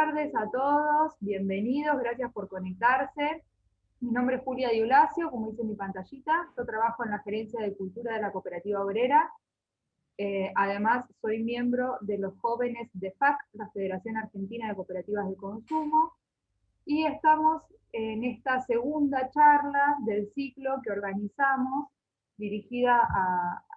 tardes a todos, bienvenidos, gracias por conectarse. Mi nombre es Julia Di Blasio, como dice en mi pantallita. Yo trabajo en la Gerencia de Cultura de la Cooperativa Obrera. Además, soy miembro de los jóvenes de FAC, la Federación Argentina de Cooperativas de Consumo. Y estamos en esta segunda charla del ciclo que organizamos, dirigida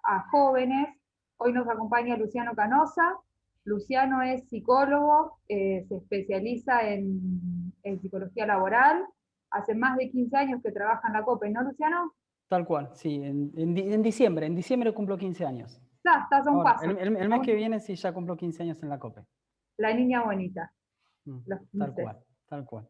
a jóvenes. Hoy nos acompaña Luciano Canosa. Luciano es psicólogo, se especializa en psicología laboral. Hace más de 15 años que trabaja en la COPE, ¿no, Luciano? Tal cual, sí, en diciembre cumplo 15 años. Estás a un Ahora, paso. el mes que viene sí ya cumplo 15 años en la COPE. La niña bonita, los Tal 15. cual, tal cual.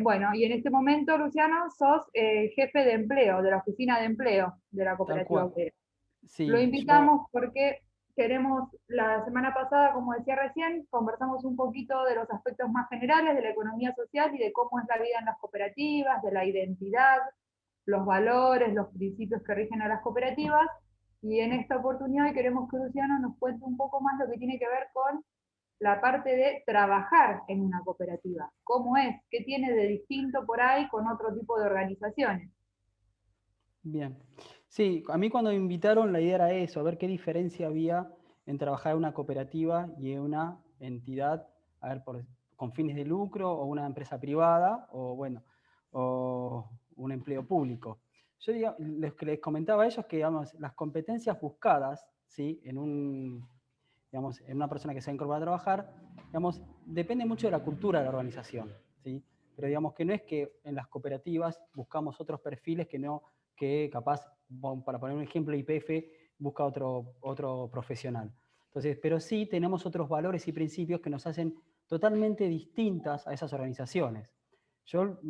Bueno, y en este momento, Luciano, sos jefe de empleo, de la oficina de empleo de la Tal cooperativa cual. obrera. Lo Sí, yo, invitamos porque queremos, la semana pasada, como decía recién, conversamos un poquito de los aspectos más generales de la economía social y de cómo es la vida en las cooperativas, de la identidad, los valores, los principios que rigen a las cooperativas. Y en esta oportunidad queremos que Luciano nos cuente un poco más lo que tiene que ver con la parte de trabajar en una cooperativa. ¿Cómo es? ¿Qué tiene de distinto por ahí con otro tipo de organizaciones? bien. Sí, a mí cuando me invitaron la idea era eso, a ver qué diferencia había en trabajar en una cooperativa y en una entidad, a ver, con fines de lucro o una empresa privada o, bueno, o un empleo público. Yo les comentaba a ellos que, digamos, las competencias buscadas, ¿sí? Digamos, en una persona que se ha incorporado a trabajar, digamos, depende mucho de la cultura de la organización, ¿sí? Pero digamos que no es que en las cooperativas buscamos otros perfiles que capaz, para poner un ejemplo, YPF busca otro profesional. Entonces, pero sí tenemos otros valores y principios que nos hacen totalmente distintas a esas organizaciones. Yo,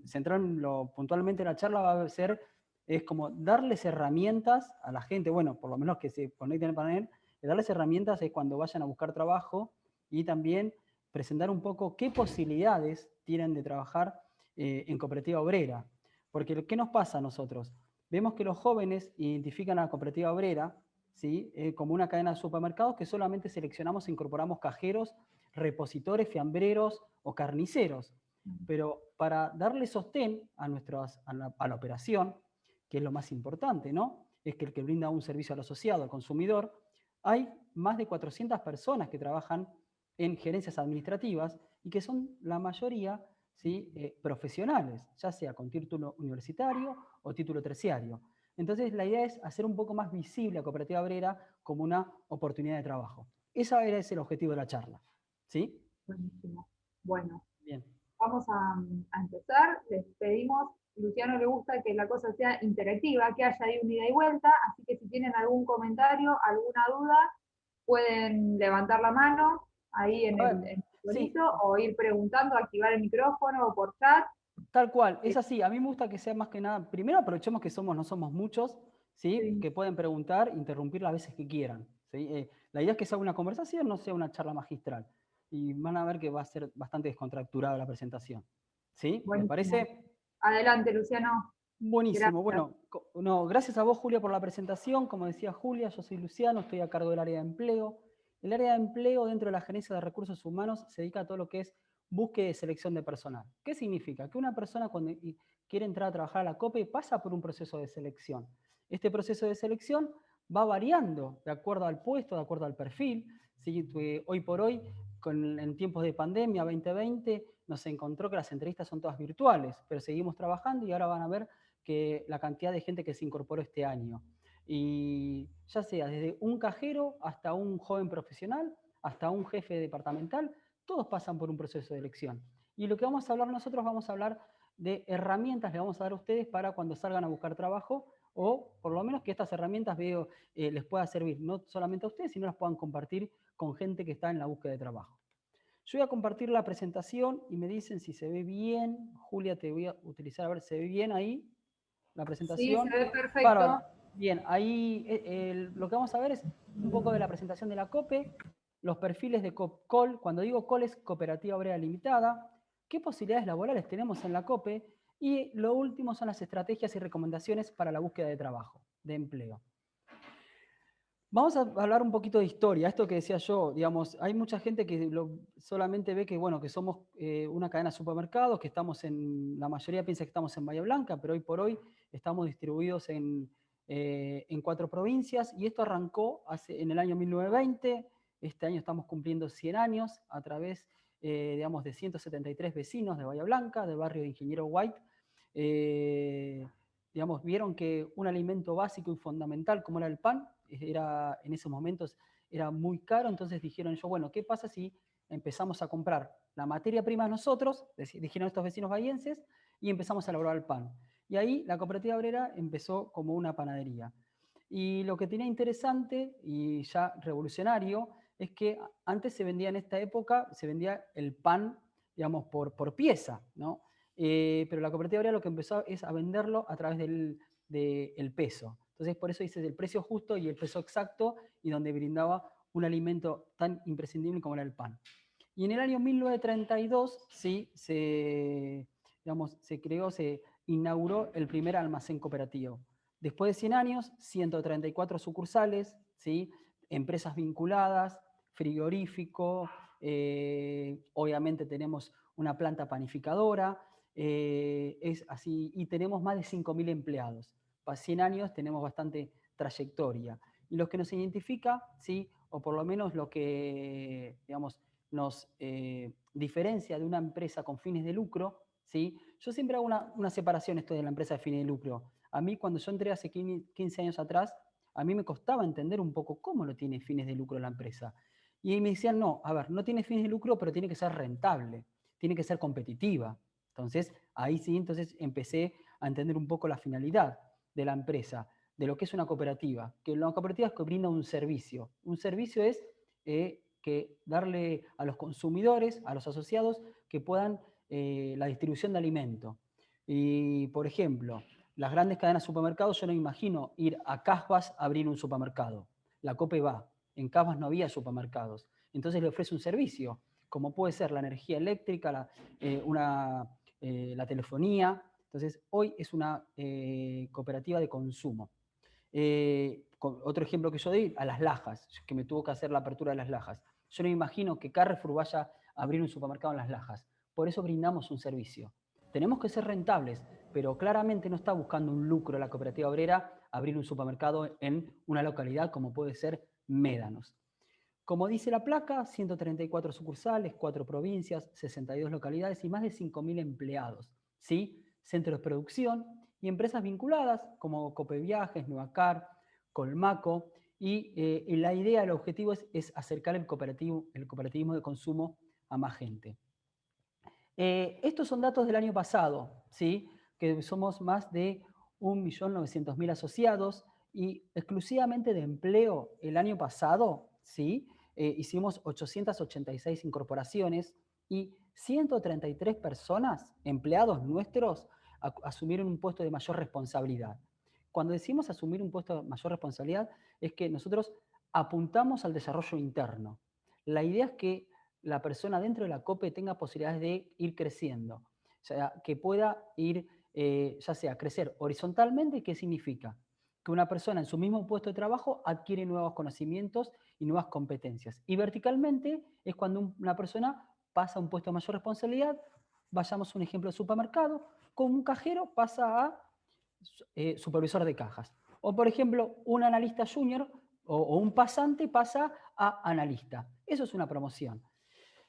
centrarlo puntualmente en la charla va a ser, es como darles herramientas a la gente, bueno, por lo menos que se conecten al panel, darles herramientas es cuando vayan a buscar trabajo y también presentar un poco qué posibilidades tienen de trabajar en cooperativa obrera. Porque ¿qué nos pasa a nosotros? Vemos que los jóvenes identifican a la cooperativa obrera, ¿sí? Como una cadena de supermercados que solamente seleccionamos e incorporamos cajeros, repositores, fiambreros o carniceros. Pero para darle sostén a la operación, que es lo más importante, ¿no? Es que el que brinda un servicio al asociado, al consumidor, hay más de 400 personas que trabajan en gerencias administrativas y que son la mayoría, ¿sí? Profesionales, ya sea con título universitario o título terciario. Entonces, la idea es hacer un poco más visible a Cooperativa Obrera como una oportunidad de trabajo. Ese es el objetivo de la charla. ¿Sí? Buenísimo. Bueno, Bien. vamos a empezar. Les pedimos, Luciano le gusta que la cosa sea interactiva, que haya ahí un ida y vuelta, así que si tienen algún comentario, alguna duda, pueden levantar la mano ahí A ver, en el sí, monito o ir preguntando, activar el micrófono o por chat. tal cual, es así. A mí me gusta que sea más que nada, primero aprovechemos que no somos muchos, ¿sí? Sí, Que pueden preguntar, interrumpir las veces que quieran. ¿Sí? La idea es que sea una conversación, no sea una charla magistral. Y van a ver que va a ser bastante descontracturada la presentación. ¿Sí? ¿Les buenísimo. parece? Adelante, Luciano. Buenísimo. Gracias. Bueno, no, gracias a vos, Julia, por la presentación. Como decía Julia, yo soy Luciano, estoy a cargo del área de empleo. El área de empleo dentro de la Gerencia de Recursos Humanos se dedica a todo lo que es búsqueda y selección de personal. ¿Qué significa? Que una persona cuando quiere entrar a trabajar a la COPE pasa por un proceso de selección. Este proceso de selección va variando de acuerdo al puesto, de acuerdo al perfil. ¿Sí? Hoy por hoy, en tiempos de pandemia 2020, nos encontró que las entrevistas son todas virtuales, pero seguimos trabajando y ahora van a ver que la cantidad de gente que se incorporó este año. Y ya sea desde un cajero hasta un joven profesional, hasta un jefe departamental, todos pasan por un proceso de elección. Y lo que vamos a hablar nosotros, vamos a hablar de herramientas que vamos a dar a ustedes para cuando salgan a buscar trabajo, o por lo menos que estas herramientas les pueda servir, no solamente a ustedes, sino las puedan compartir con gente que está en la búsqueda de trabajo. Yo voy a compartir la presentación y me dicen si se ve bien. Julia, te voy a utilizar, a ver, ¿se ve bien ahí la Sí, se presentación? ve perfecto. Bárbaro. Bien, ahí lo que vamos a ver es un poco de la presentación de la COPE, los perfiles de COL. Cuando digo COL es Cooperativa Obrera Limitada, qué posibilidades laborales tenemos en la COPE y lo último son las estrategias y recomendaciones para la búsqueda de trabajo, de empleo. Vamos a hablar un poquito de historia, esto que decía yo, digamos, hay mucha gente que solamente ve que, bueno, que somos una cadena de supermercados, que estamos la mayoría piensa que estamos en Bahía Blanca, pero hoy por hoy estamos distribuidos en 4 provincias, y esto arrancó en el año 1920, este año estamos cumpliendo 100 años, a través, digamos, de 173 vecinos de Bahía Blanca, del barrio de Ingeniero White. Digamos, vieron que un alimento básico y fundamental como era el pan, en esos momentos era muy caro, entonces dijeron ellos, bueno, ¿qué pasa si empezamos a comprar la materia prima nosotros, dijeron estos vecinos bahienses, y empezamos a elaborar el pan? Y ahí la cooperativa obrera empezó como una panadería. Y lo que tenía interesante y ya revolucionario es que antes se vendía en esta época, se vendía el pan, digamos, por pieza, ¿no? Pero la cooperativa obrera lo que empezó es a venderlo a través del peso. Entonces, por eso dice el precio justo y el peso exacto, y donde brindaba un alimento tan imprescindible como era el pan. Y en el año 1932, sí, digamos, se inauguró el primer almacén cooperativo. Después de 100 años, 134 sucursales, ¿sí? Empresas vinculadas, frigorífico, obviamente tenemos una planta panificadora, es así, y tenemos más de 5.000 empleados. Para 100 años tenemos bastante trayectoria. Y lo que nos identifica, ¿sí? O por lo menos lo que, digamos, nos diferencia de una empresa con fines de lucro, ¿sí? Yo siempre hago una separación esto de la empresa de fines de lucro. A mí, cuando yo entré hace 15 años atrás, a mí me costaba entender un poco cómo no tiene fines de lucro la empresa. Y me decían, no, a ver, no tiene fines de lucro, pero tiene que ser rentable, tiene que ser competitiva. Entonces, ahí sí, entonces empecé a entender un poco la finalidad de la empresa, de lo que es una cooperativa. Que una cooperativa es que brinda un servicio. Un servicio es que darle a los consumidores, a los asociados, que puedan la distribución de alimento. Y, por ejemplo, las grandes cadenas de supermercados, yo no me imagino ir a Casbas a abrir un supermercado. La COPE va. En Casbas no había supermercados. Entonces le ofrece un servicio, como puede ser la energía eléctrica, la telefonía. Entonces, hoy es una cooperativa de consumo. Otro ejemplo que yo doy, a Las Lajas, que me tuvo que hacer la apertura de Las Lajas. Yo no me imagino que Carrefour vaya a abrir un supermercado en Las Lajas. Por eso brindamos un servicio. Tenemos que ser rentables, pero claramente no está buscando un lucro la cooperativa obrera abrir un supermercado en una localidad como puede ser Médanos. Como dice la placa, 134 sucursales, 4 provincias, 62 localidades y más de 5.000 empleados, ¿sí? Centros de producción y empresas vinculadas como Cope Viajes, Nuacar, Colmaco, y la idea, el objetivo es acercar el cooperativismo de consumo a más gente. Estos son datos del año pasado, ¿sí? Que somos más de 1.900.000 asociados, y exclusivamente de empleo el año pasado, ¿sí? Hicimos 886 incorporaciones y 133 personas, empleados nuestros, asumieron un puesto de mayor responsabilidad. Cuando decimos asumir un puesto de mayor responsabilidad, es que nosotros apuntamos al desarrollo interno. La idea es que la persona dentro de la COPE tenga posibilidades de ir creciendo, o sea, que pueda ir, ya sea crecer horizontalmente. ¿Qué significa? Que una persona en su mismo puesto de trabajo adquiere nuevos conocimientos y nuevas competencias. Y verticalmente es cuando una persona pasa a un puesto de mayor responsabilidad. Vayamos a un ejemplo de supermercado, como un cajero pasa a supervisor de cajas. O, por ejemplo, un analista junior o un pasante pasa a analista. Eso es una promoción.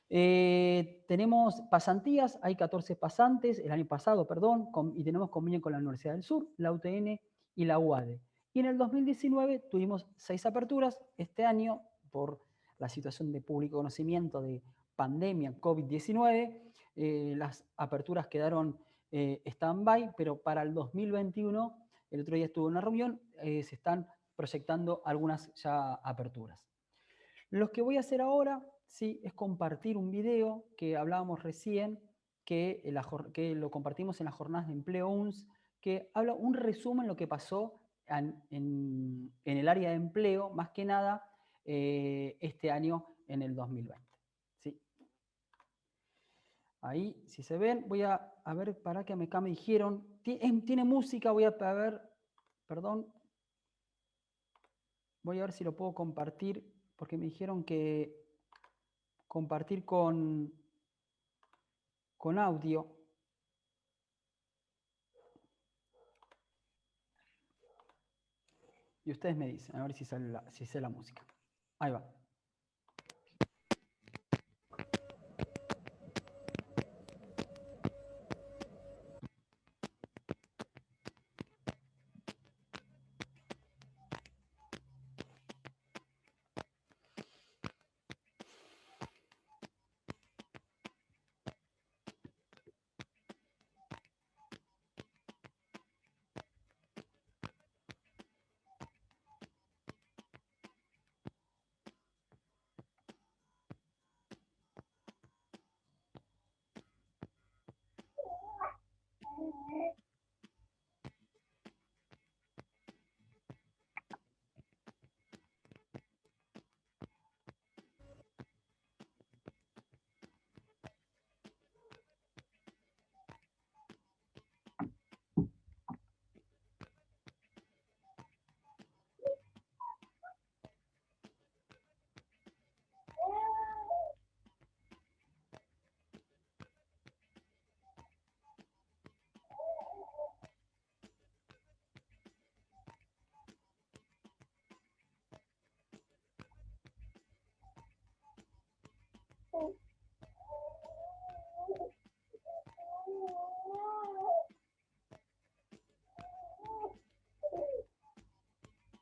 Tenemos pasantías, hay 14 pasantes el año pasado, perdón, y tenemos convenio con la Universidad del Sur, la UTN y la UADE. Y en el 2019 tuvimos 6 aperturas. Este año, por la situación de público conocimiento de pandemia COVID-19, las aperturas quedaron stand-by, pero para el 2021, el otro día estuve en una reunión, se están proyectando algunas ya aperturas. Lo que voy a hacer ahora, sí, es compartir un video que hablábamos recién, que lo compartimos en las jornadas de empleo UNS, que habla un resumen de lo que pasó en el área de empleo, más que nada este año en el 2020. ¿Sí? Ahí, si se ven, voy a ver, para que acá me dijeron, tiene música, voy a ver, perdón. Voy a ver si lo puedo compartir, porque me dijeron que compartir con audio. Y ustedes me dicen, a ver si sale si sale la música. Ahí va.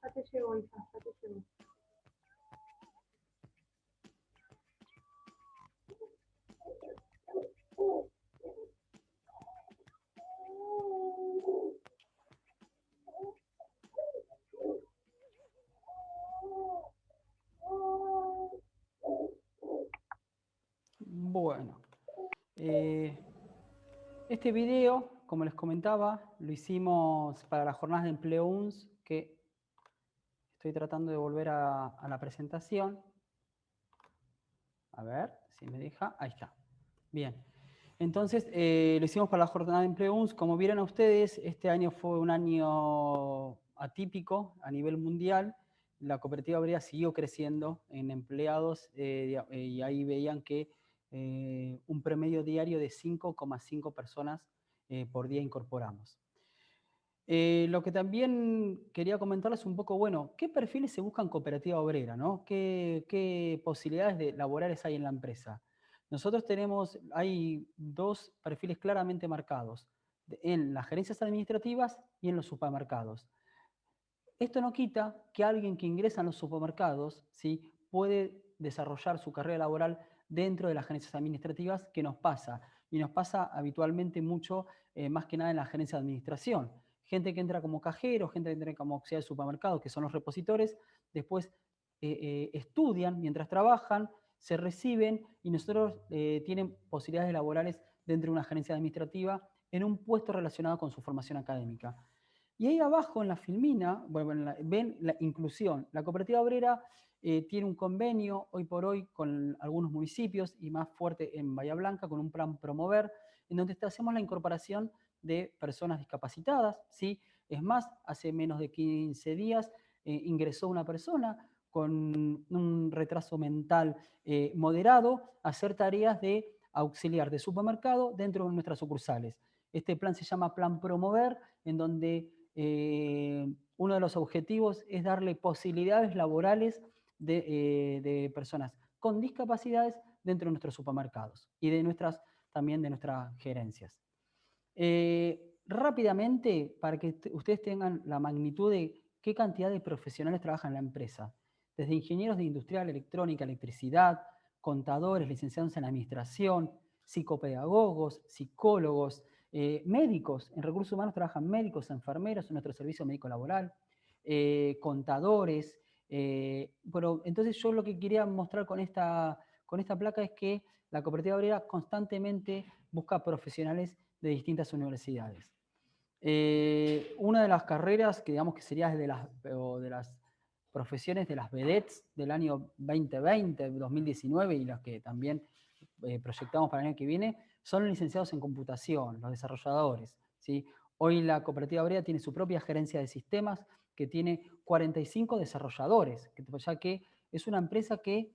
Ya te llevo, hija, ya te llevo. Bueno, este video, como les comentaba, lo hicimos para las jornadas de empleo UNS, que estoy tratando de volver a la presentación. A ver si me deja. Ahí está. Bien. Entonces, lo hicimos para la jornada de empleo UNS. Como vieron a ustedes, este año fue un año atípico a nivel mundial. La cooperativa obrera siguió creciendo en empleados y ahí veían que un promedio diario de 5,5 personas por día incorporamos. Lo que también quería comentarles un poco, bueno, ¿qué perfiles se buscan en cooperativa obrera? ¿No? ¿Qué posibilidades laborales hay en la empresa? Nosotros hay dos perfiles claramente marcados, en las gerencias administrativas y en los supermercados. Esto no quita que alguien que ingresa en los supermercados, ¿sí?, puede desarrollar su carrera laboral dentro de las gerencias administrativas, que nos pasa. Y nos pasa habitualmente mucho, más que nada en la gerencia de administración. Gente que entra como cajero, gente que entra como auxiliar de supermercado, que son los repositores, después estudian mientras trabajan, se reciben y nosotros tienen posibilidades laborales dentro de una gerencia administrativa en un puesto relacionado con su formación académica. Y ahí abajo en la filmina, bueno, ven la inclusión. La cooperativa obrera tiene un convenio hoy por hoy con algunos municipios y más fuerte en Bahía Blanca con un plan Promover, en donde hacemos la incorporación de personas discapacitadas, ¿sí? Es más, hace menos de 15 días ingresó una persona con un retraso mental moderado a hacer tareas de auxiliar de supermercado dentro de nuestras sucursales. Este plan se llama Plan Promover, en donde uno de los objetivos es darle posibilidades laborales de personas con discapacidades dentro de nuestros supermercados y también de nuestras gerencias. Rápidamente, para que ustedes tengan la magnitud de qué cantidad de profesionales trabajan en la empresa, desde ingenieros de industrial, electrónica, electricidad, contadores, licenciados en administración, psicopedagogos, psicólogos, médicos. En recursos humanos trabajan médicos, enfermeros en nuestro servicio médico laboral, contadores. Bueno, entonces yo lo que quería mostrar con esta placa es que la cooperativa obrera constantemente busca profesionales de distintas universidades. Una de las carreras que digamos que sería de las profesiones de las vedettes del año 2020, 2019 y las que también proyectamos para el año que viene, son los licenciados en computación, los desarrolladores, ¿sí? Hoy la cooperativa obrera tiene su propia gerencia de sistemas que tiene 45 desarrolladores, ya que es una empresa que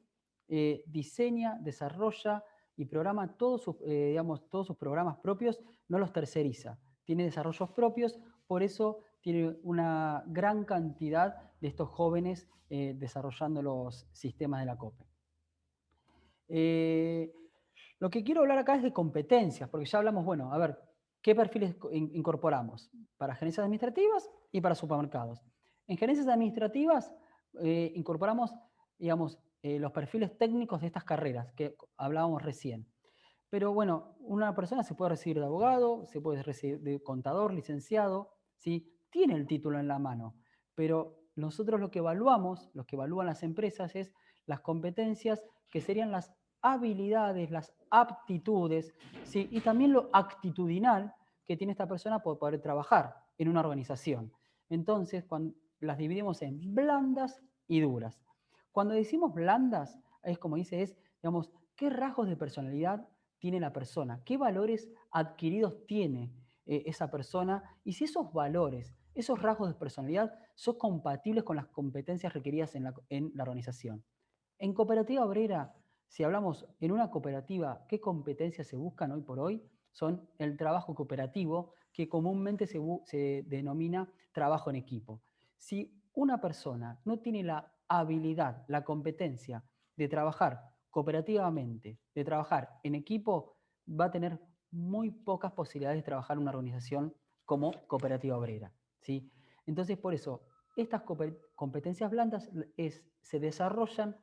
diseña, desarrolla y programa todos sus programas propios, no los terceriza. Tiene desarrollos propios, por eso tiene una gran cantidad de estos jóvenes desarrollando los sistemas de la COPE. Lo que quiero hablar acá es de competencias, porque ya hablamos, bueno, a ver, ¿qué perfiles incorporamos? Para gerencias administrativas y para supermercados. En gerencias administrativas incorporamos, digamos, los perfiles técnicos de estas carreras que hablábamos recién. Pero bueno, una persona se puede recibir de abogado, se puede recibir de contador, licenciado, ¿sí? Tiene el título en la mano, pero nosotros lo que evaluamos, lo que evalúan las empresas es las competencias que serían las habilidades, las aptitudes, ¿sí? Y también lo actitudinal que tiene esta persona por poder trabajar en una organización. Entonces, cuando las dividimos en blandas y duras. Cuando decimos blandas, es como dice, es, digamos, qué rasgos de personalidad tiene la persona, qué valores adquiridos tiene esa persona y si esos valores, esos rasgos de personalidad son compatibles con las competencias requeridas en la organización. En cooperativa obrera, si hablamos en una cooperativa, ¿qué competencias se buscan hoy por hoy? Son el trabajo cooperativo, que comúnmente se denomina trabajo en equipo. Si una persona no tiene la habilidad, la competencia de trabajar cooperativamente, de trabajar en equipo, va a tener muy pocas posibilidades de trabajar en una organización como cooperativa obrera, ¿sí? Entonces, por eso, estas competencias blandas se desarrollan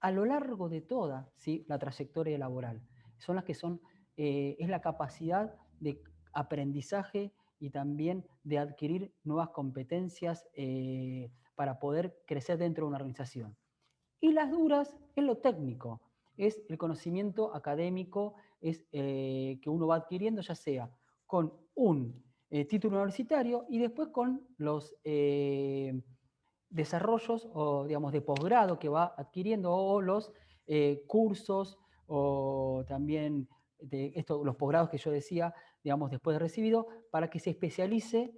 a lo largo de toda, ¿sí?, la trayectoria laboral. Son las que son, es la capacidad de aprendizaje y también de adquirir nuevas competencias para poder crecer dentro de una organización. Y las duras es lo técnico, es el conocimiento académico que uno va adquiriendo, ya sea con un título universitario y después con los desarrollos o, digamos, de posgrado que va adquiriendo o los cursos o también los posgrados que yo decía, digamos, después de recibido, para que se especialice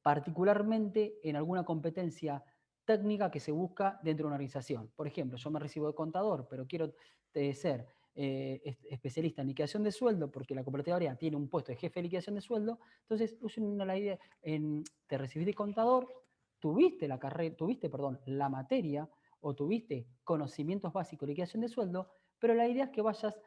particularmente en alguna competencia técnica que se busca dentro de una organización. Por ejemplo, yo me recibo de contador, pero quiero ser especialista en liquidación de sueldo, porque la cooperativa obrera tiene un puesto de jefe de liquidación de sueldo, entonces la idea te recibís de contador, tuviste la materia o tuviste conocimientos básicos de liquidación de sueldo, pero la idea es que vayas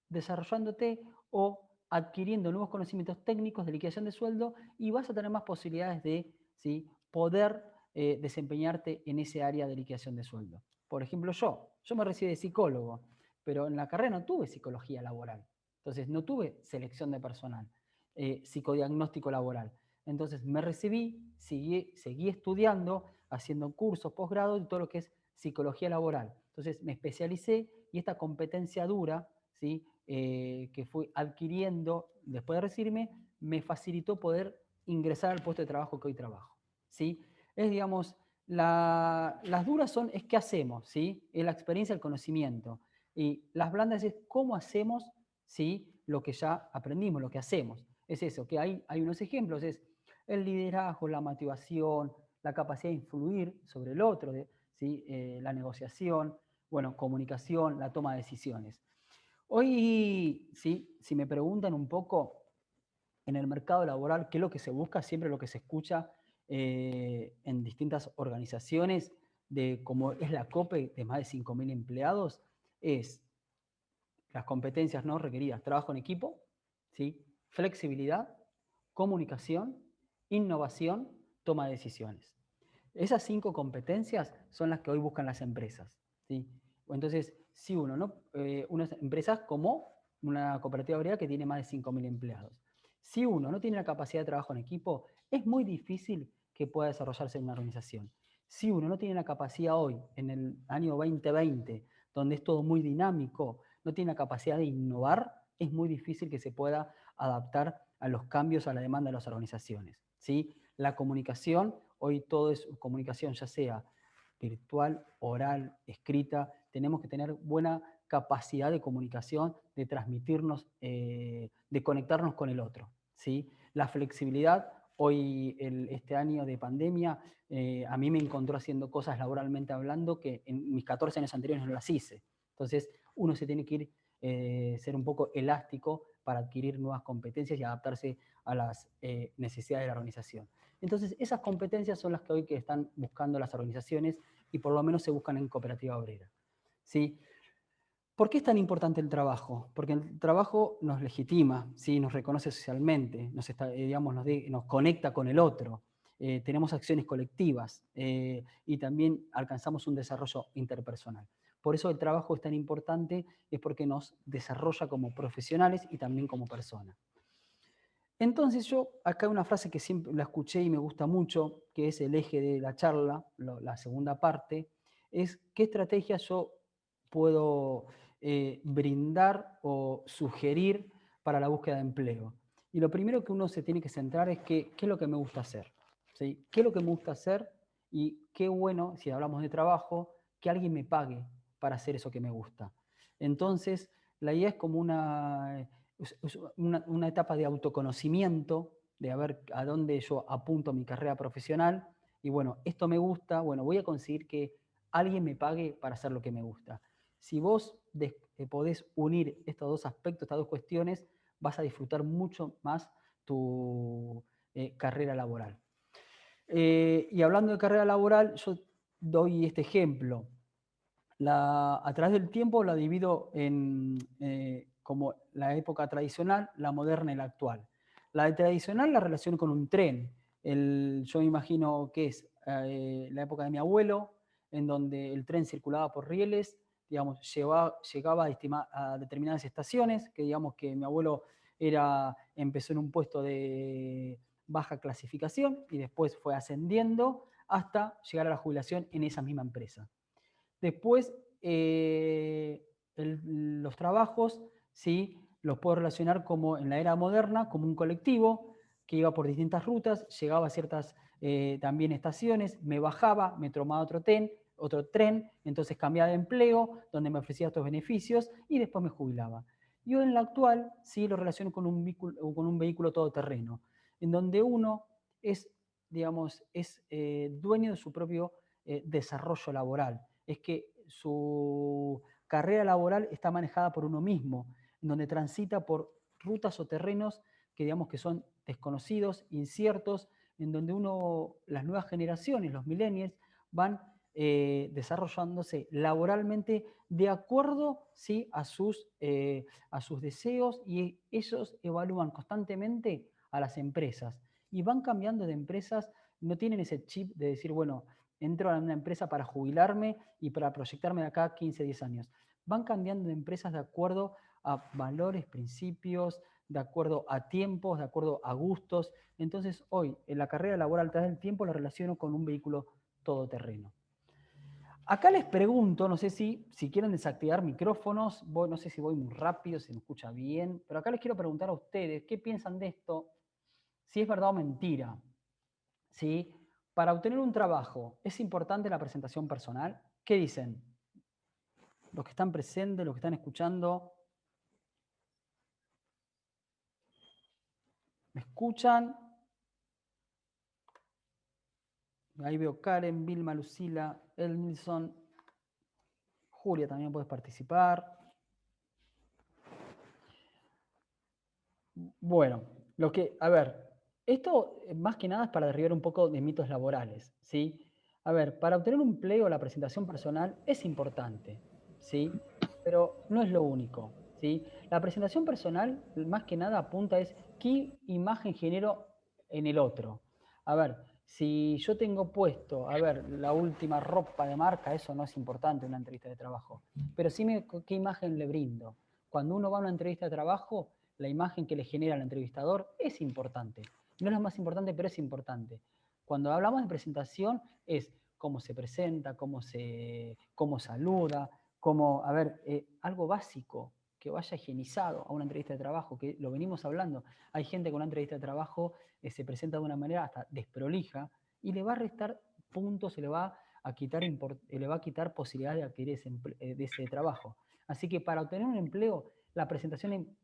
desarrollándote o adquiriendo nuevos conocimientos técnicos de liquidación de sueldo y vas a tener más posibilidades de, ¿sí?, poder desempeñarte en ese área de liquidación de sueldo. Por ejemplo, yo me recibí de psicólogo, pero en la carrera no tuve psicología laboral, entonces no tuve selección de personal, psicodiagnóstico laboral. Entonces me recibí, seguí estudiando, haciendo cursos, posgrado y todo lo que es psicología laboral. Entonces me especialicé y esta competencia dura, ¿sí?, que fui adquiriendo después de recibirme, me facilitó poder ingresar al puesto de trabajo que hoy trabajo, ¿sí? Es, digamos, las duras es qué hacemos, ¿sí? Es la experiencia, el conocimiento. Y las blandas es cómo hacemos, ¿sí?, lo que ya aprendimos, lo que hacemos. Es eso, que hay unos ejemplos, es el liderazgo, la motivación, la capacidad de influir sobre el otro, ¿sí?, la negociación, bueno, comunicación, la toma de decisiones. Hoy, ¿sí?, si me preguntan un poco en el mercado laboral qué es lo que se busca, siempre lo que se escucha en distintas organizaciones, de como es la COPE, de más de 5.000 empleados, es las competencias no requeridas: trabajo en equipo, ¿sí?, flexibilidad, comunicación, innovación, toma de decisiones. Esas 5 competencias son las que hoy buscan las empresas, ¿sí? Entonces, si unas empresas como una cooperativa obrera que tiene más de 5.000 empleados, si uno no tiene la capacidad de trabajo en equipo, es muy difícil que pueda desarrollarse en una organización. Si uno no tiene la capacidad hoy, en el año 2020, donde es todo muy dinámico, no tiene la capacidad de innovar, es muy difícil que se pueda adaptar a los cambios, a la demanda de las organizaciones, ¿sí? La comunicación, hoy todo es comunicación, ya sea virtual, oral, escrita. Tenemos que tener buena capacidad de comunicación, de transmitirnos, de conectarnos con el otro, ¿sí? La flexibilidad, hoy, este año de pandemia, a mí me encontró haciendo cosas laboralmente hablando que en mis 14 años anteriores no las hice. Entonces, uno se tiene que ir, ser un poco elástico para adquirir nuevas competencias y adaptarse a las necesidades de la organización. Entonces, esas competencias son las que hoy que están buscando las organizaciones y por lo menos se buscan en Cooperativa Obrera. ¿Sí? ¿Por qué es tan importante el trabajo? Porque el trabajo nos legitima, ¿sí? Nos reconoce socialmente, digamos, nos conecta con el otro, tenemos acciones colectivas y también alcanzamos un desarrollo interpersonal. Por eso el trabajo es tan importante, es porque nos desarrolla como profesionales y también como personas. Entonces yo, acá hay una frase que siempre la escuché y me gusta mucho, que es el eje de la charla, la segunda parte, es qué estrategia yo puedo brindar o sugerir para la búsqueda de empleo. Y lo primero que uno se tiene que centrar es qué es lo que me gusta hacer. ¿Sí? ¿Qué es lo que me gusta hacer? Y qué bueno, si hablamos de trabajo, que alguien me pague para hacer eso que me gusta. Entonces, la idea es como una etapa de autoconocimiento, de a ver a dónde yo apunto mi carrera profesional. Y bueno, esto me gusta, bueno, voy a conseguir que alguien me pague para hacer lo que me gusta. Si vos podés unir estos dos aspectos, estas dos cuestiones, vas a disfrutar mucho más tu carrera laboral. Y hablando de carrera laboral, yo doy este ejemplo. A través del tiempo la divido en como la época tradicional, la moderna y la actual. La tradicional la relaciono con un tren. Yo me imagino que es la época de mi abuelo, en donde el tren circulaba por rieles, digamos, llegaba a determinadas estaciones, que digamos que mi abuelo empezó en un puesto de baja clasificación y después fue ascendiendo hasta llegar a la jubilación en esa misma empresa. Después, los trabajos, ¿sí? Los puedo relacionar como en la era moderna, como un colectivo que iba por distintas rutas, llegaba a ciertas también estaciones, me bajaba, me tomaba otro tren, entonces cambiaba de empleo, donde me ofrecía estos beneficios y después me jubilaba. Yo en la actual, sí, lo relaciono con un vehículo todoterreno, en donde uno es, digamos, dueño de su propio desarrollo laboral. Es que su carrera laboral está manejada por uno mismo, en donde transita por rutas o terrenos que digamos que son desconocidos, inciertos, en donde las nuevas generaciones, los millennials, van desarrollándose laboralmente de acuerdo, ¿sí? a sus deseos, y ellos evalúan constantemente a las empresas y van cambiando de empresas, no tienen ese chip de decir, bueno, entro a una empresa para jubilarme y para proyectarme de acá a 15, 10 años. Van cambiando de empresas de acuerdo a valores, principios, de acuerdo a tiempos, de acuerdo a gustos. Entonces, hoy, en la carrera laboral a través del tiempo, la relaciono con un vehículo todoterreno. Acá les pregunto, no sé si quieren desactivar micrófonos, no sé si voy muy rápido, si me escucha bien, pero acá les quiero preguntar a ustedes, ¿qué piensan de esto? Si es verdad o mentira. ¿Sí? Para obtener un trabajo, ¿es importante la presentación personal? ¿Qué dicen? Los que están presentes, los que están escuchando. ¿Me escuchan? Ahí veo Karen, Vilma, Lucila, Elnilson. Julia, también puedes participar. Bueno, a ver, esto más que nada es para derribar un poco de mitos laborales, ¿sí? A ver, para obtener un empleo la presentación personal es importante, ¿sí? Pero no es lo único, ¿sí? La presentación personal más que nada apunta es qué imagen genero en el otro. A ver, si yo tengo puesto, a ver, la última ropa de marca, eso no es importante en una entrevista de trabajo, pero sí qué imagen le brindo. Cuando uno va a una entrevista de trabajo, la imagen que le genera al entrevistador es importante. No es lo más importante, pero es importante. Cuando hablamos de presentación es cómo se presenta, cómo saluda, algo básico, que vaya higienizado a una entrevista de trabajo, que lo venimos hablando. Hay gente con una entrevista de trabajo se presenta de una manera hasta desprolija y le va a restar puntos, le va a quitar posibilidades de adquirir de ese trabajo. Así que para obtener un empleo, la presentación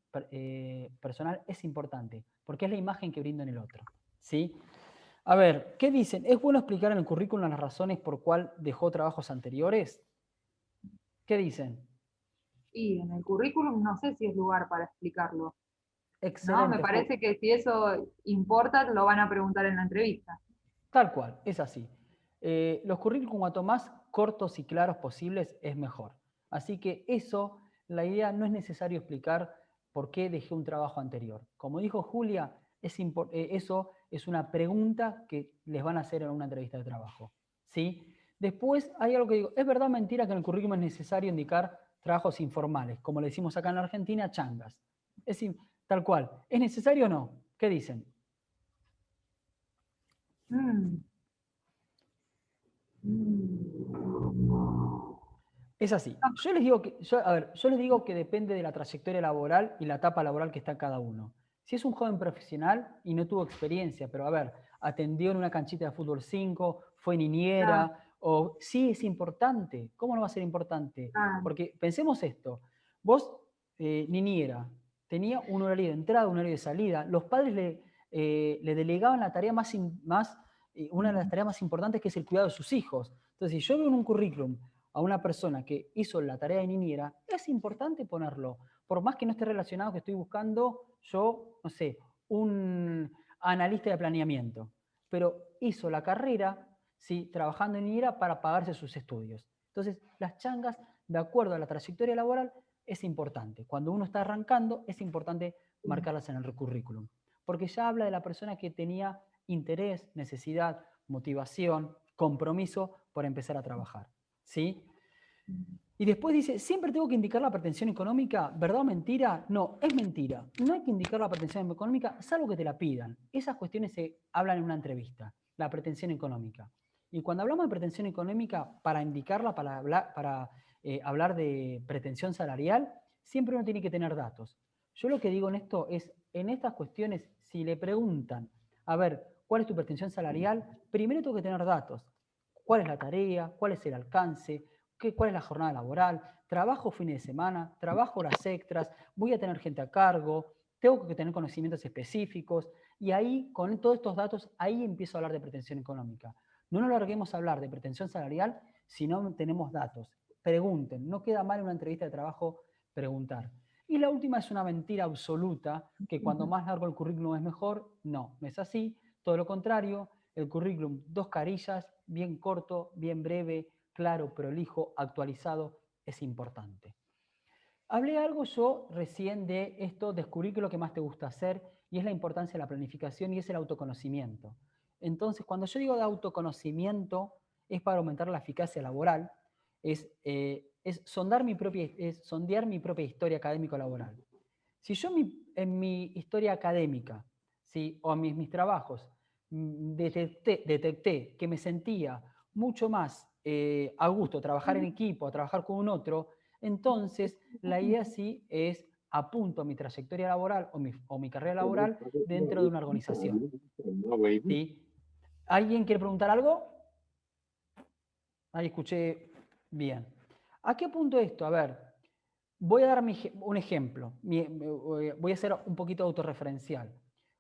personal es importante, porque es la imagen que brindo en el otro. ¿sí? A ver, ¿qué dicen? ¿Es bueno explicar en el currículum las razones por cuál dejó trabajos anteriores? ¿Qué dicen? Y en el currículum no sé si es lugar para explicarlo, ¿no? Me Excelente, parece que si eso importa, lo van a preguntar en la entrevista. tal cual, es así. Los currículums cuanto más cortos y claros posibles es mejor. Así que eso, la idea no es necesario explicar por qué dejé un trabajo anterior. Como dijo Julia, eso es una pregunta que les van a hacer en una entrevista de trabajo. ¿Sí? Después hay algo que digo, ¿es verdad o mentira que en el currículum es necesario indicar trabajos informales? Como le decimos acá en la Argentina, changas. Es decir, tal cual. ¿Es necesario o no? ¿Qué dicen? Mm, mm. Es así. Yo les digo que, a ver, yo les digo que depende de la trayectoria laboral y la etapa laboral que está cada uno. Si es un joven profesional y no tuvo experiencia, pero a ver, atendió en una canchita de fútbol 5, fue Claro, niñera, o sí es importante. ¿Cómo no va a ser importante? claro. Porque pensemos esto, vos, niñera, tenía un horario de entrada, un horario de salida, los padres le delegaban la tarea una de las Mm, tareas más importantes que es el cuidado de sus hijos. Entonces, si yo veo en un currículum a una persona que hizo la tarea de niñera, es importante ponerlo. Por más que no esté relacionado, que estoy buscando yo, no sé, un analista de planeamiento, pero hizo la carrera, ¿sí? Trabajando en niñera para pagarse sus estudios. Entonces, las changas, de acuerdo a la trayectoria laboral, es importante. Cuando uno está arrancando, es importante sí. marcarlas en el currículum, porque ya habla de la persona que tenía interés, necesidad, motivación, compromiso por empezar a trabajar. ¿Sí? Mm, Y después dice, ¿siempre tengo que indicar la pretensión económica? ¿Verdad o mentira? No, es mentira. No hay que indicar la pretensión económica, salvo que te la pidan. Esas cuestiones se hablan en una entrevista, la pretensión económica. Y cuando hablamos de pretensión económica, para indicarla, hablar de pretensión salarial, siempre uno tiene que tener datos. Yo lo que digo en esto es, en estas cuestiones, si le preguntan, a ver, ¿cuál es tu pretensión salarial? Primero tengo que tener datos. ¿Cuál es la tarea? ¿Cuál es el alcance? ¿Cuál es la jornada laboral? ¿Trabajo fines de semana? ¿Trabajo horas extras? ¿Voy a tener gente a cargo? ¿Tengo que tener conocimientos específicos? Y ahí, con todos estos datos, ahí empiezo a hablar de pretensión económica. No nos larguemos a hablar de pretensión salarial si no tenemos datos. Pregunten, no queda mal en una entrevista de trabajo preguntar. Y la última es una mentira absoluta, que cuando más largo el currículum es mejor. No, no es así. Todo lo contrario, el currículum, 2 carillas, bien corto, bien breve, claro, prolijo, actualizado, es importante. Hablé algo yo recién de esto, descubrí que lo que más te gusta hacer y es la importancia de la planificación y es el autoconocimiento. Entonces, cuando yo digo de autoconocimiento, es para aumentar la eficacia laboral, es sondear mi propia historia académico-laboral. Si yo en mi historia académica, ¿sí? O en mis trabajos, detecté que me sentía mucho más a gusto trabajar en equipo, a trabajar con un otro, entonces la idea sí es apunto mi trayectoria laboral o mi carrera laboral dentro de una organización. ¿Sí? ¿Alguien quiere preguntar algo? Ahí escuché bien. ¿A qué punto esto? A ver, voy a dar un ejemplo. Voy a ser un poquito autorreferencial.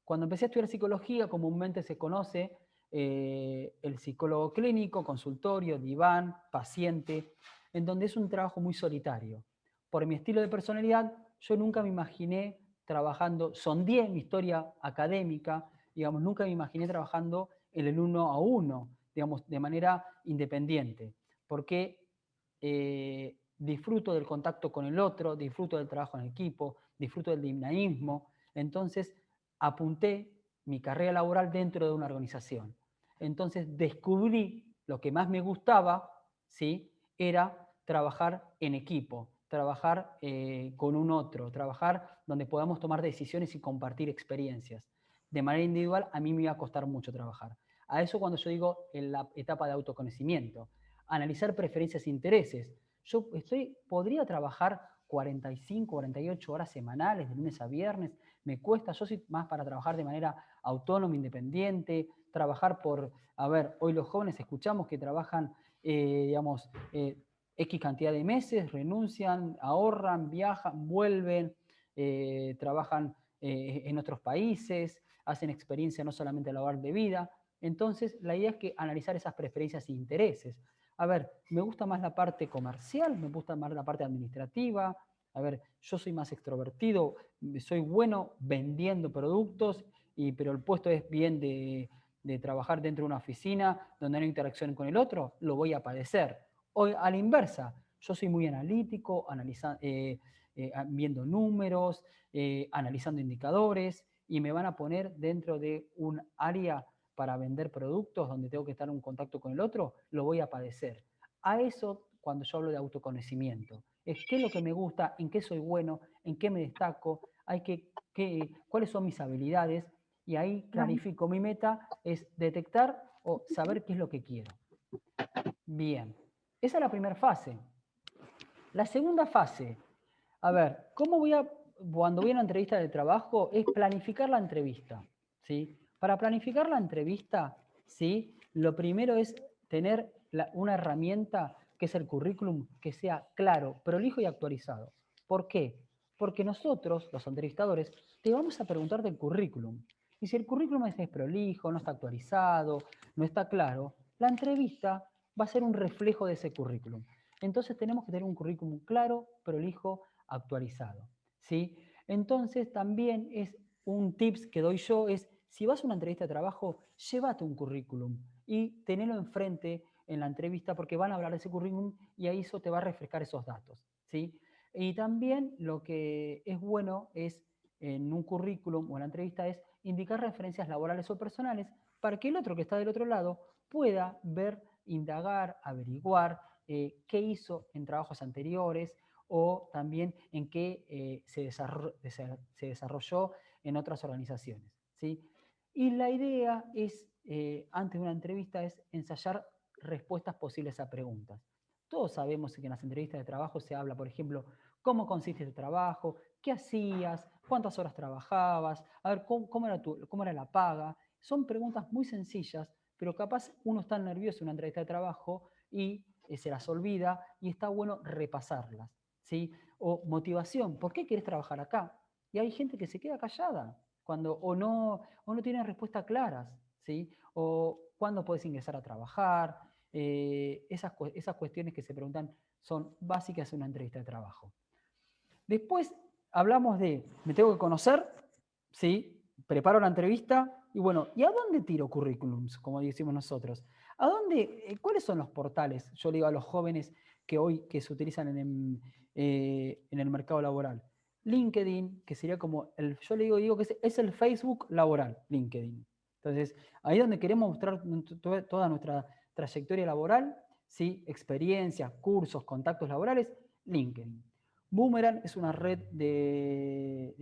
Cuando empecé a estudiar psicología, comúnmente se conoce el psicólogo clínico, consultorio, diván, paciente, en donde es un trabajo muy solitario. Por mi estilo de personalidad, yo nunca me imaginé trabajando, sondeé mi historia académica, digamos, nunca me imaginé trabajando en el 1 a 1, digamos, de manera independiente, porque disfruto del contacto con el otro, disfruto del trabajo en equipo, disfruto del dinamismo. Entonces, apunté mi carrera laboral dentro de una organización. Entonces, descubrí lo que más me gustaba, ¿sí? Era trabajar en equipo, trabajar con un otro, trabajar donde podamos tomar decisiones y compartir experiencias. De manera individual, a mí me iba a costar mucho trabajar. A eso cuando yo digo en la etapa de autoconocimiento, analizar preferencias e intereses. Yo podría trabajar 45, 48 horas semanales de lunes a viernes, me cuesta, yo soy más para trabajar de manera autónoma, independiente, trabajar a ver, hoy los jóvenes escuchamos que trabajan, digamos, X cantidad de meses, renuncian, ahorran, viajan, vuelven, trabajan en otros países. hacen experiencia no solamente laboral de vida. Entonces, la idea es que analizar esas preferencias e intereses. A ver, me gusta más la parte comercial, me gusta más la parte administrativa. A ver, yo soy más extrovertido, soy bueno vendiendo productos, pero el puesto es bien de trabajar dentro de una oficina donde no hay interacción con el otro, lo voy a padecer. O a la inversa, yo soy muy analítico, viendo números, analizando indicadores, y me van a poner dentro de un área para vender productos donde tengo que estar en contacto con el otro, lo voy a padecer. A eso, cuando yo hablo de autoconocimiento, es qué es lo que me gusta, en qué soy bueno, en qué me destaco, cuáles son mis habilidades, y ahí clarifico mi meta, es detectar o saber qué es lo que quiero. Bien, esa es la primera fase. La segunda fase, a ver, cuando voy a una entrevista de trabajo, es planificar la entrevista, ¿sí? Para planificar la entrevista, ¿sí? Lo primero es tener una herramienta que es el currículum, que sea claro, prolijo y actualizado. ¿Por qué? Porque nosotros, los entrevistadores, te vamos a preguntar del currículum. Y si el currículum es desprolijo, no está actualizado, no está claro, la entrevista va a ser un reflejo de ese currículum. Entonces tenemos que tener un currículum claro, prolijo, actualizado, ¿sí? Entonces también es un tips que doy yo, es si vas a una entrevista de trabajo, llévate un currículum y tenelo enfrente en la entrevista, porque van a hablar de ese currículum y ahí eso te va a refrescar esos datos, ¿sí? Y también lo que es bueno es en un currículum o en la entrevista es indicar referencias laborales o personales para que el otro que está del otro lado pueda ver, indagar, averiguar qué hizo en trabajos anteriores o también en qué se desarrolló en otras organizaciones, ¿sí? Y la idea es, antes de una entrevista, es ensayar respuestas posibles a preguntas. Todos sabemos que en las entrevistas de trabajo se habla, por ejemplo, cómo consiste tu trabajo, qué hacías, cuántas horas trabajabas, a ver, cómo era la paga. Son preguntas muy sencillas, pero capaz uno está nervioso en una entrevista de trabajo y se las olvida, y está bueno repasarlas, ¿sí? O motivación, ¿por qué querés trabajar acá? Y hay gente que se queda callada o no tiene respuestas claras, ¿sí? O cuándo puedes ingresar a trabajar. Esas cuestiones que se preguntan son básicas en una entrevista de trabajo. Después hablamos de, me tengo que conocer, ¿sí? Preparo la entrevista y bueno, ¿y a dónde tiro currículums? Como decimos nosotros. ¿Cuáles son los portales? Yo le digo a los jóvenes que se utilizan en el mercado laboral. LinkedIn, que sería como, yo le digo que es el Facebook laboral, LinkedIn. Entonces, ahí es donde queremos mostrar toda nuestra trayectoria laboral, ¿sí? Experiencias, cursos, contactos laborales, LinkedIn. Boomerang es una red de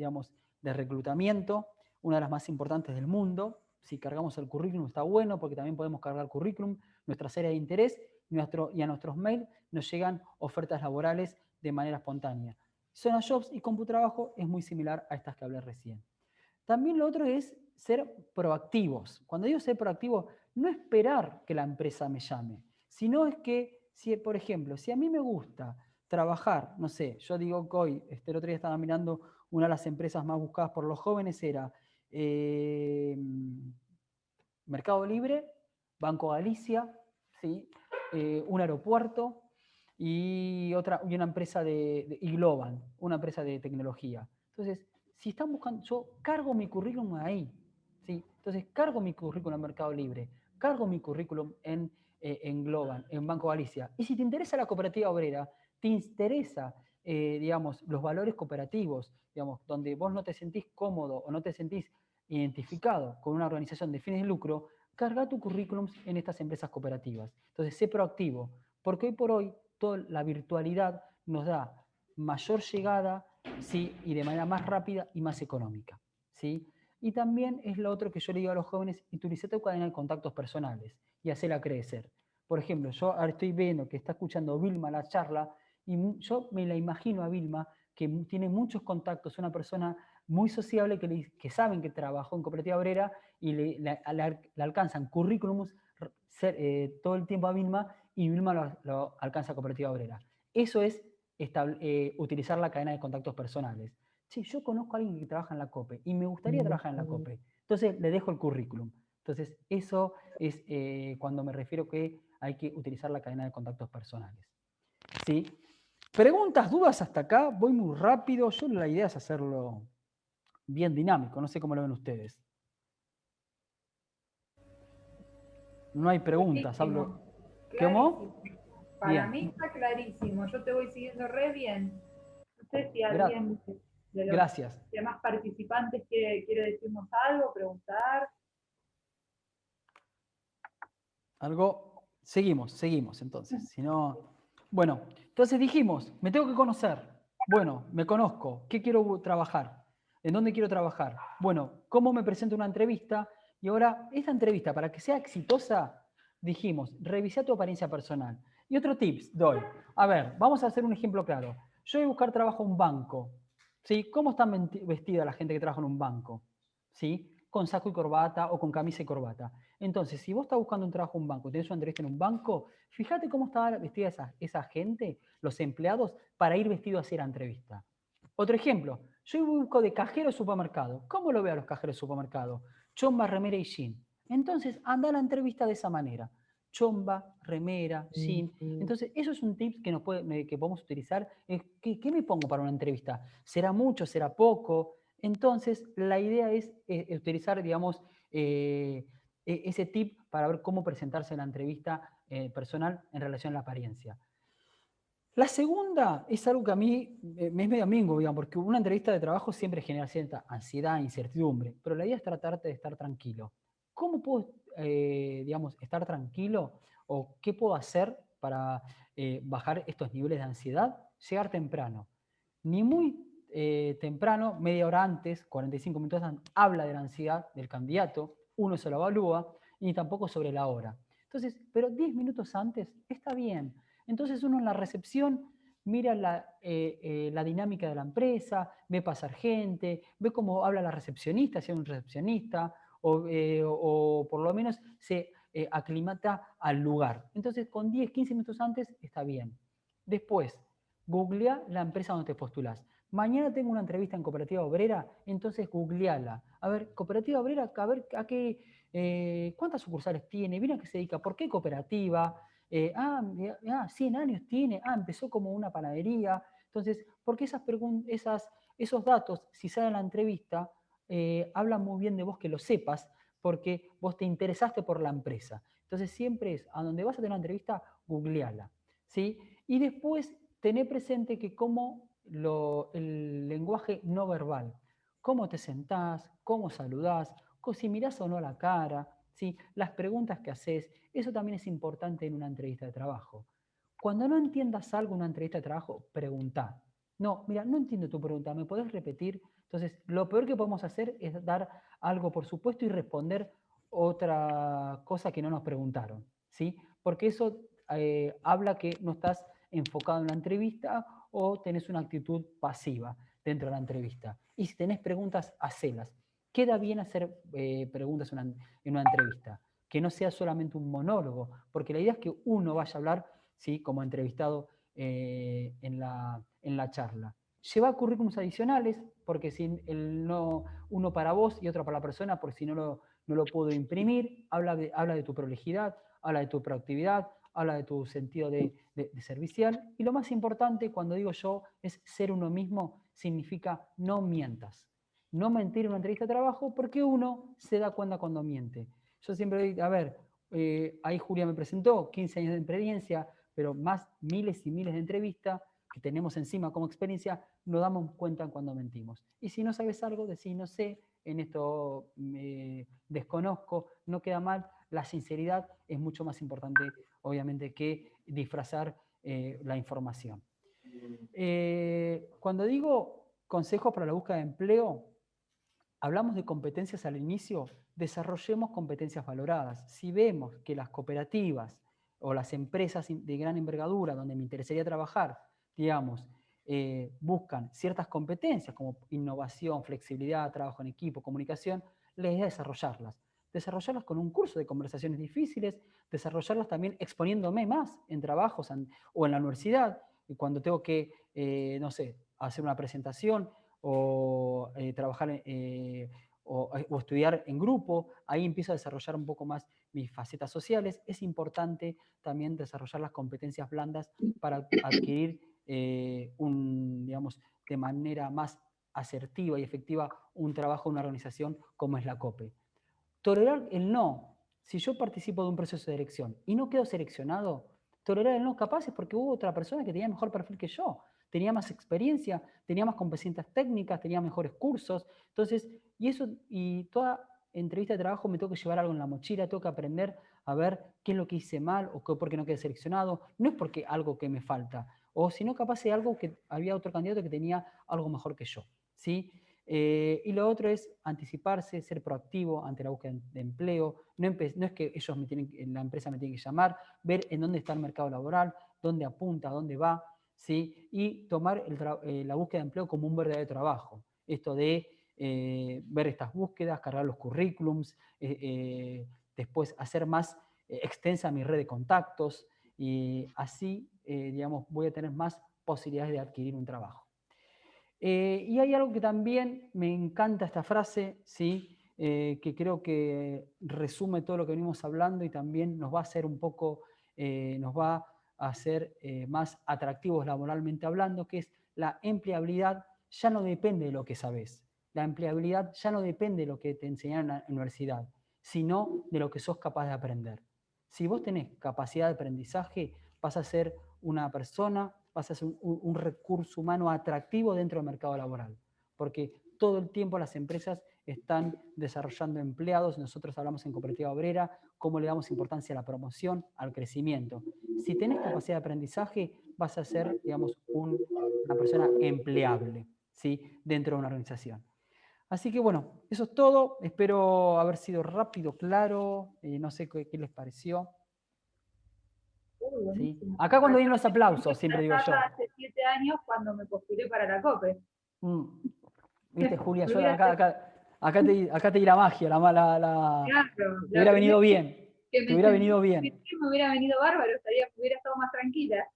reclutamiento, una de las más importantes del mundo. Si cargamos el currículum está bueno, porque también podemos cargar currículum, nuestras áreas de interés, y a nuestros mails nos llegan ofertas laborales de manera espontánea. Zona Jobs y CompuTrabajo es muy similar a estas que hablé recién. También lo otro es ser proactivos. Cuando digo ser proactivo, no esperar que la empresa me llame, sino es que, por ejemplo, si a mí me gusta trabajar, no sé, yo digo que hoy, el otro día estaba mirando una de las empresas más buscadas por los jóvenes, era Mercado Libre, Banco Galicia, ¿sí? Un aeropuerto y una empresa y Globan, una empresa de tecnología. Entonces, si están buscando, yo cargo mi currículum ahí, ¿sí? Entonces, cargo mi currículum en Mercado Libre, cargo mi currículum en Globan, en Banco Galicia. Y si te interesa la cooperativa obrera, te interesa, digamos, los valores cooperativos, digamos, donde vos no te sentís cómodo o no te sentís identificado con una organización de fines de lucro, carga tu currículum en estas empresas cooperativas. Entonces, sé proactivo, porque hoy por hoy toda la virtualidad nos da mayor llegada, ¿sí? Y de manera más rápida y más económica, ¿sí? Y también es lo otro que yo le digo a los jóvenes: utiliza tu cadena de contactos personales y hacela crecer. Por ejemplo, yo ahora estoy viendo que está escuchando Vilma la charla, y yo me la imagino a Vilma, que tiene muchos contactos, una persona muy sociable, que saben que trabajó en Cooperativa Obrera y le alcanzan currículums todo el tiempo a Vilma, y Vilma lo alcanza a Cooperativa Obrera. Eso es utilizar la cadena de contactos personales. Sí, yo conozco a alguien que trabaja en la COPE y me gustaría trabajar en la COPE. Entonces le dejo el currículum. Entonces eso es cuando me refiero que hay que utilizar la cadena de contactos personales. ¿Sí? Preguntas, dudas hasta acá, voy muy rápido. Yo la idea es hacerlo bien dinámico, no sé cómo lo ven ustedes. No hay preguntas, hablo. Clarísimo. ¿Cómo? Para Bien, mí está clarísimo. Yo te voy siguiendo re bien. No sé si alguien de los gracias. demás participantes quiere decirnos algo, preguntar. Algo, seguimos entonces. Si no, bueno, entonces dijimos, me tengo que conocer. Bueno, me conozco. ¿Qué quiero trabajar? ¿En dónde quiero trabajar? Bueno, ¿cómo me presento una entrevista? Y ahora, esta entrevista, para que sea exitosa, dijimos, revisa tu apariencia personal. Y otro tips doy. A ver, vamos a hacer un ejemplo claro. Yo voy a buscar trabajo en un banco. ¿Sí? ¿Cómo está vestida la gente que trabaja en un banco? ¿Sí? Con saco y corbata o con camisa y corbata. Entonces, si vos estás buscando un trabajo en un banco, tenés una entrevista en un banco, fíjate cómo estaba vestida esa gente, los empleados, para ir vestido a hacer la entrevista. Otro ejemplo, yo busco de cajero de supermercado. ¿Cómo lo veo a los cajeros de supermercado? Chomba, remera y jean. Entonces, anda a la entrevista de esa manera. Chomba, remera, jean. Entonces, eso es un tip que podemos utilizar. ¿Qué me pongo para una entrevista? ¿Será mucho? ¿Será poco? Entonces, la idea es utilizar, digamos, ese tip para ver cómo presentarse en la entrevista personal en relación a la apariencia. La segunda es algo que a mí me es medio amigo, digamos, porque una entrevista de trabajo siempre genera cierta ansiedad, incertidumbre, pero la idea es tratarte de estar tranquilo. ¿Cómo puedo, digamos, estar tranquilo o qué puedo hacer para bajar estos niveles de ansiedad? Llegar temprano. Ni muy temprano, media hora antes, 45 minutos antes, habla de la ansiedad del candidato, uno se lo evalúa, ni tampoco sobre la hora. Entonces, pero 10 minutos antes está bien. Entonces uno en la recepción mira la dinámica de la empresa, ve pasar gente, ve cómo habla la recepcionista, si es un recepcionista, o por lo menos se aclimata al lugar. Entonces con 10, 15 minutos antes está bien. Después, googlea la empresa donde te postulás. Mañana tengo una entrevista en Cooperativa Obrera, entonces googleala. A ver, Cooperativa Obrera, a ver cuántas sucursales tiene, bien a qué se dedica, por qué cooperativa, 100 años tiene, empezó como una panadería. Entonces, porque esos datos, si salen en la entrevista, hablan muy bien de vos que lo sepas, porque vos te interesaste por la empresa. Entonces, siempre es, a donde vas a tener una entrevista, googleala. ¿Sí? Y después, tener presente que el lenguaje no verbal, cómo te sentás, cómo saludás, si mirás o no a la cara, ¿sí? Las preguntas que haces, eso también es importante en una entrevista de trabajo. Cuando no entiendas algo en una entrevista de trabajo, preguntá. No, mira, no entiendo tu pregunta, ¿me podés repetir? Entonces, lo peor que podemos hacer es dar algo por supuesto y responder otra cosa que no nos preguntaron, ¿sí? Porque eso habla que no estás enfocado en la entrevista o tenés una actitud pasiva dentro de la entrevista. Y si tenés preguntas, hacelas. Queda bien hacer preguntas en una entrevista, que no sea solamente un monólogo, porque la idea es que uno vaya a hablar, ¿sí? Como entrevistado en la charla. Lleva currículums adicionales, porque si uno para vos y otro para la persona, porque si no lo puedo imprimir, habla de tu prolijidad, habla de tu proactividad, habla de tu sentido de servicial. Y lo más importante, cuando digo yo, es ser uno mismo, significa no mientas. No mentir en una entrevista de trabajo porque uno se da cuenta cuando miente. Yo siempre digo, a ver, ahí Julia me presentó, 15 años de experiencia, pero más miles y miles de entrevistas que tenemos encima como experiencia, nos damos cuenta cuando mentimos. Y si no sabes algo, decís, no sé, en esto me desconozco, no queda mal. La sinceridad es mucho más importante, obviamente, que disfrazar la información. Cuando digo consejos para la búsqueda de empleo, hablamos de competencias al inicio, desarrollemos competencias valoradas. Si vemos que las cooperativas o las empresas de gran envergadura donde me interesaría trabajar, digamos, buscan ciertas competencias como innovación, flexibilidad, trabajo en equipo, comunicación, la idea es desarrollarlas. Desarrollarlas con un curso de conversaciones difíciles, desarrollarlas también exponiéndome más en trabajos o en la universidad, y cuando tengo que, no sé, hacer una presentación o trabajar o estudiar en grupo, ahí empiezo a desarrollar un poco más mis facetas sociales. Es importante también desarrollar las competencias blandas para adquirir digamos, de manera más asertiva y efectiva un trabajo en una organización como es la COPE. Tolerar el no. Si yo participo de un proceso de elección y no quedo seleccionado, tolerar el no capaz es porque hubo otra persona que tenía mejor perfil que yo, tenía más experiencia, tenía más competencias técnicas, tenía mejores cursos. Entonces, y toda entrevista de trabajo me tengo que llevar algo en la mochila, tengo que aprender a ver qué es lo que hice mal o por qué no quedé seleccionado. No es porque algo que me falta, o si no capaz de algo que había otro candidato que tenía algo mejor que yo, ¿sí? Y lo otro es anticiparse, ser proactivo ante la búsqueda de empleo. No es que la empresa me tiene que llamar, ver en dónde está el mercado laboral, dónde apunta, dónde va, ¿sí? Y tomar la búsqueda de empleo como un verdadero trabajo. Esto de ver estas búsquedas, cargar los currículums, después hacer más extensa mi red de contactos y así, digamos, voy a tener más posibilidades de adquirir un trabajo. Y hay algo que también me encanta esta frase, ¿sí? Que creo que resume todo lo que venimos hablando y también nos va a hacer un poco, nos va a hacer más atractivos laboralmente hablando, que es la empleabilidad ya no depende de lo que sabes. La empleabilidad ya no depende de lo que te enseñaron en la universidad, sino de lo que sos capaz de aprender. Si vos tenés capacidad de aprendizaje, vas a ser una persona, vas a ser un recurso humano atractivo dentro del mercado laboral, porque todo el tiempo las empresas están desarrollando empleados. Nosotros hablamos en Cooperativa Obrera cómo le damos importancia a la promoción, al crecimiento. Si tenés capacidad de aprendizaje, vas a ser, digamos, una persona empleable, ¿sí? Dentro de una organización. Así que bueno, eso es todo. Espero haber sido rápido, claro. No sé qué les pareció. ¿Sí? Acá cuando vienen los aplausos, siempre digo yo. Hace 7 años cuando me postulé para la COPE. Viste, Julia, yo acá te di la magia, Claro, te hubiera venido bien. Te hubiera venido bien. Me hubiera venido bárbaro, hubiera estado más tranquila.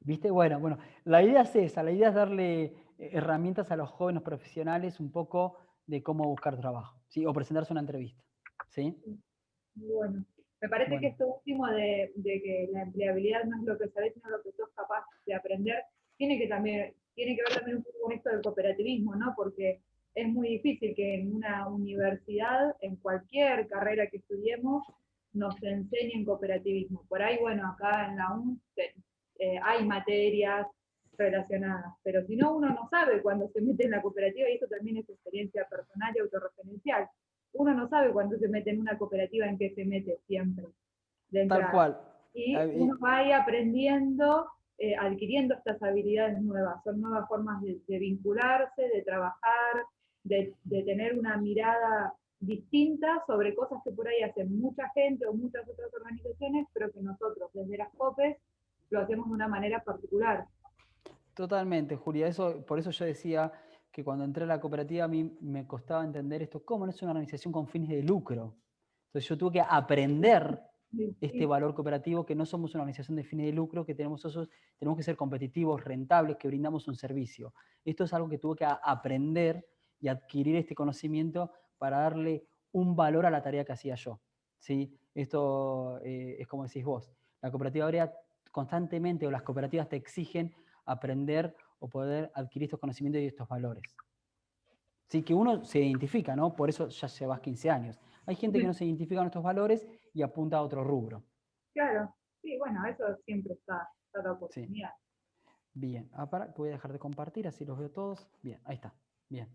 ¿Viste? Bueno, la idea es esa, la idea es darle herramientas a los jóvenes profesionales un poco de cómo buscar trabajo, ¿sí? O presentarse a una entrevista, ¿sí? Bueno, me parece que esto último de que la empleabilidad no es lo que sabés, sino lo que sos capaz de aprender, tiene que ver también un poco con esto del cooperativismo, ¿no? Porque es muy difícil que en una universidad, en cualquier carrera que estudiemos, nos enseñen cooperativismo. Por ahí, bueno, acá en la UN hay materias relacionadas, pero si no, uno no sabe cuándo se mete en la cooperativa, y eso también es experiencia personal y autorreferencial. Uno no sabe cuándo se mete en una cooperativa, en qué se mete siempre. Tal cual. Y uno va ahí aprendiendo, adquiriendo estas habilidades nuevas. Son nuevas formas de vincularse, de trabajar, de tener una mirada distinta sobre cosas que por ahí hacen mucha gente o muchas otras organizaciones, pero que nosotros desde las COPES lo hacemos de una manera particular. Totalmente, Julia. Por eso yo decía que cuando entré a la cooperativa a mí me costaba entender esto, cómo no es una organización con fines de lucro. Entonces yo tuve que aprender este valor cooperativo, que no somos una organización de fines de lucro, que tenemos que ser competitivos, rentables, que brindamos un servicio. Esto es algo que tuve que aprender y adquirir este conocimiento para darle un valor a la tarea que hacía yo, ¿sí? Esto es como decís vos. La cooperativa obrera constantemente, o las cooperativas te exigen aprender o poder adquirir estos conocimientos y estos valores. Sí, que uno se identifica, ¿no? Por eso ya llevas 15 años. Hay gente que no se identifica con estos valores y apunta a otro rubro. Claro, sí, bueno, eso siempre está la oportunidad. Sí. Bien, voy a dejar de compartir, así los veo todos. Bien, ahí está. Bien.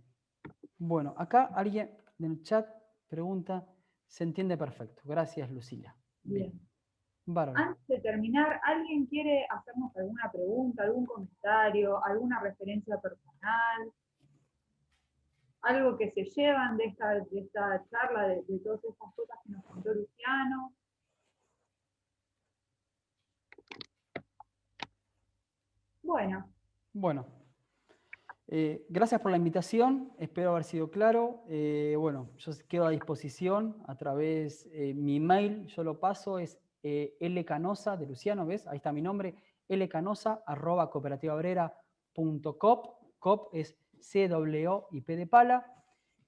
Bueno, acá alguien en el chat pregunta, se entiende perfecto. Gracias, Lucila. Bien. Bárbaro. Antes de terminar, ¿alguien quiere hacernos alguna pregunta, algún comentario, alguna referencia personal? Algo que se llevan de esta charla, de todas estas cosas que nos contó Luciano. Bueno. Gracias por la invitación, espero haber sido claro. Bueno, yo quedo a disposición a través, mi mail, yo lo paso, es lcanosa, de Luciano, ¿ves? Ahí está mi nombre, lcanosa@cooperativaobrera.coop, COP es CWIP de pala.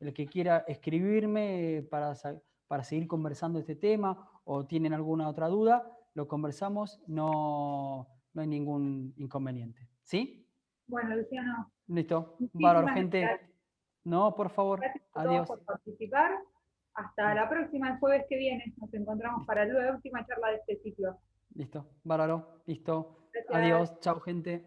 el que quiera escribirme para seguir conversando este tema o tienen alguna otra duda, lo conversamos, no hay ningún inconveniente. ¿Sí? Bueno, Luciano, Listo. Bárbaro, muchísimas gente. gracias. No, por favor. Gracias a todos Adiós. por participar. Hasta la Listo. próxima, el jueves que viene. Nos encontramos para la última charla de este ciclo. Listo. Bárbaro. Listo. Gracias. Adiós. Chao, gente.